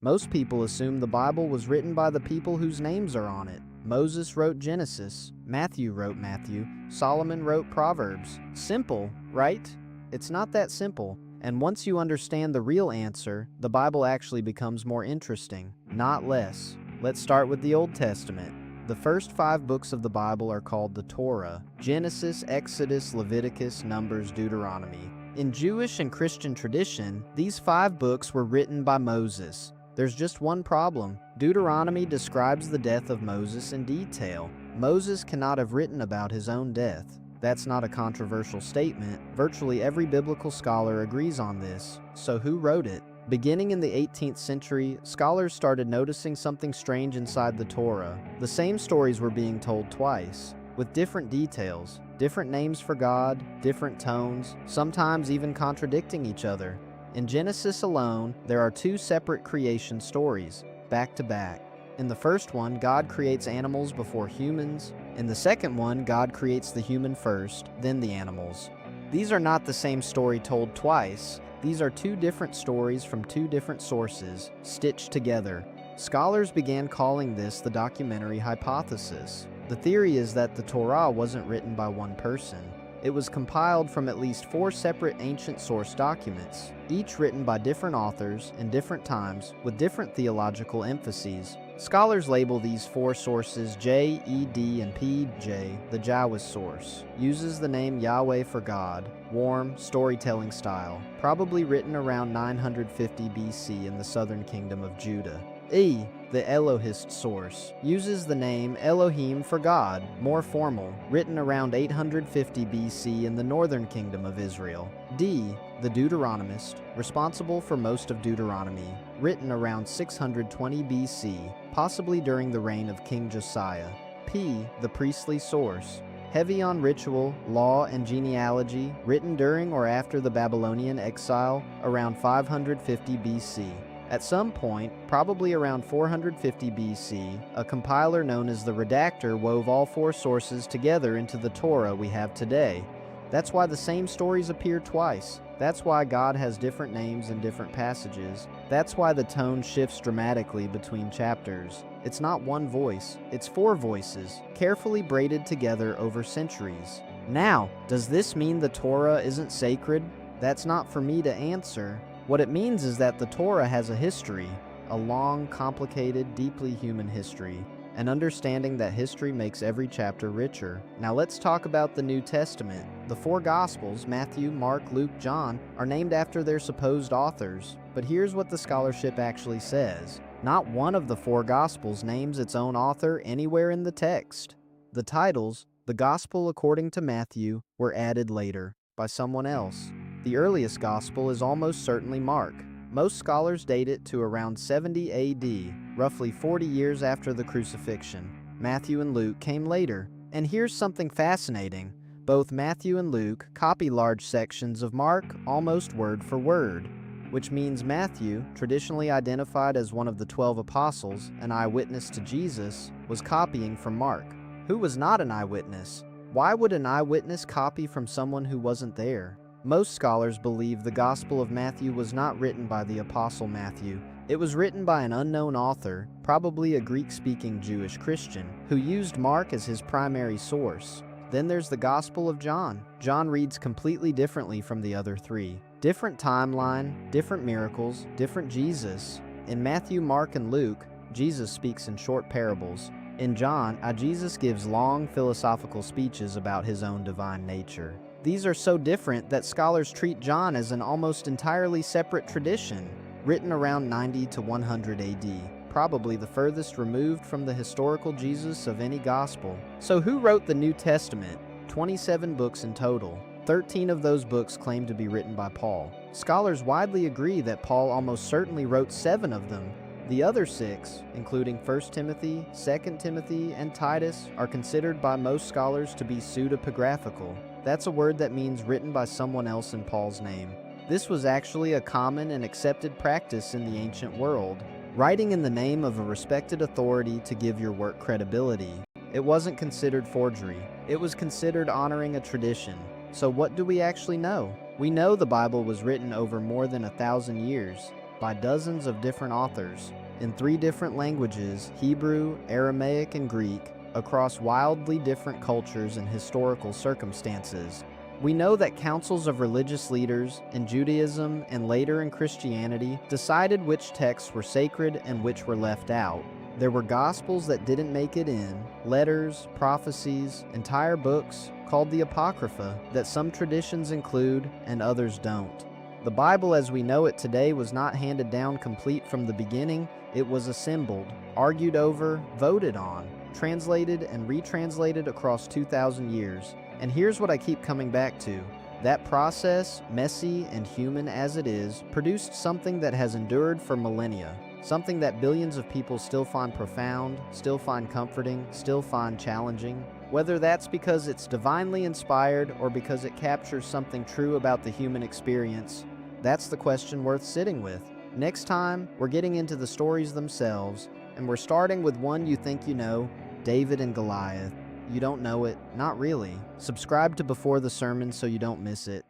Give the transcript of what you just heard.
Most people assume the Bible was written by the people whose names are on it. Moses wrote Genesis, Matthew wrote Matthew, Solomon wrote Proverbs. Simple, right? It's not that simple. And once you understand the real answer, the Bible actually becomes more interesting, not less. Let's start with the Old Testament. The first 5 books of the Bible are called the Torah: Genesis, Exodus, Leviticus, Numbers, Deuteronomy. In Jewish and Christian tradition, these 5 books were written by Moses. There's just one problem. Deuteronomy describes the death of Moses in detail. Moses cannot have written about his own death. That's not a controversial statement. Virtually every biblical scholar agrees on this. So who wrote it? Beginning in the 18th century, scholars started noticing something strange inside the Torah. The same stories were being told twice, with different details, different names for God, different tones, sometimes even contradicting each other. In Genesis alone, there are 2 separate creation stories, back to back. In the first one, God creates animals before humans. In the second one, God creates the human first, then the animals. These are not the same story told twice. These are 2 different stories from 2 different sources, stitched together. Scholars began calling this the documentary hypothesis. The theory is that the Torah wasn't written by one person. It was compiled from at least 4 separate ancient source documents, each written by different authors in different times with different theological emphases. Scholars label these 4 sources J, E, D, and P. J, the Jawas source, uses the name Yahweh for God, warm, storytelling style, probably written around 950 BC in the southern kingdom of Judah. E, the Elohist source, uses the name Elohim for God, more formal, written around 850 BC in the northern kingdom of Israel. D, the Deuteronomist, responsible for most of Deuteronomy, written around 620 BC, possibly during the reign of King Josiah. P, the priestly source, heavy on ritual, law, and genealogy, written during or after the Babylonian exile, around 550 BC. At some point, probably around 450 BC, a compiler known as the Redactor wove all 4 sources together into the Torah we have today. That's why the same stories appear twice. That's why God has different names in different passages. That's why the tone shifts dramatically between chapters. It's not one voice, it's 4 voices, carefully braided together over centuries. Now, does this mean the Torah isn't sacred? That's not for me to answer. What it means is that the Torah has a history, a long, complicated, deeply human history, and understanding that history makes every chapter richer. Now let's talk about the New Testament. The 4 Gospels, Matthew, Mark, Luke, John, are named after their supposed authors, but here's what the scholarship actually says. Not one of the 4 Gospels names its own author anywhere in the text. The titles, the Gospel according to Matthew, were added later, by someone else. The earliest Gospel is almost certainly Mark. Most scholars date it to around 70 AD, roughly 40 years after the crucifixion. Matthew and Luke came later. And here's something fascinating. Both Matthew and Luke copy large sections of Mark almost word for word, which means Matthew, traditionally identified as one of the 12 apostles, an eyewitness to Jesus, was copying from Mark, who was not an eyewitness. Why would an eyewitness copy from someone who wasn't there? Most scholars believe the Gospel of Matthew was not written by the Apostle Matthew. It was written by an unknown author, probably a Greek-speaking Jewish Christian, who used Mark as his primary source. Then there's the Gospel of John. John reads completely differently from the other 3. Different timeline, different miracles, different Jesus. In Matthew, Mark, and Luke, Jesus speaks in short parables. In John, Jesus gives long philosophical speeches about his own divine nature. These are so different that scholars treat John as an almost entirely separate tradition, written around 90 to 100 AD, probably the furthest removed from the historical Jesus of any gospel. So who wrote the New Testament? 27 books in total. 13 of those books claim to be written by Paul. Scholars widely agree that Paul almost certainly wrote 7 of them. The other 6, including 1 Timothy, 2 Timothy, and Titus, are considered by most scholars to be pseudepigraphical. That's a word that means written by someone else in Paul's name. This was actually a common and accepted practice in the ancient world, writing in the name of a respected authority to give your work credibility. It wasn't considered forgery. It was considered honoring a tradition. So what do we actually know? We know the Bible was written over more than 1,000 years. by dozens of different authors in 3 different languages, Hebrew, Aramaic, and Greek, across wildly different cultures and historical circumstances. We know that councils of religious leaders in Judaism and later in Christianity decided which texts were sacred and which were left out. There were gospels that didn't make it in, letters, prophecies, entire books called the Apocrypha that some traditions include and others don't. The Bible as we know it today was not handed down complete from the beginning. It was assembled, argued over, voted on, translated and retranslated across 2,000 years. And here's what I keep coming back to. That process, messy and human as it is, produced something that has endured for millennia. Something that billions of people still find profound, still find comforting, still find challenging. Whether that's because it's divinely inspired or because it captures something true about the human experience, that's the question worth sitting with. Next time, we're getting into the stories themselves, and we're starting with one you think you know, David and Goliath. You don't know it, not really. Subscribe to Before the Sermon so you don't miss it.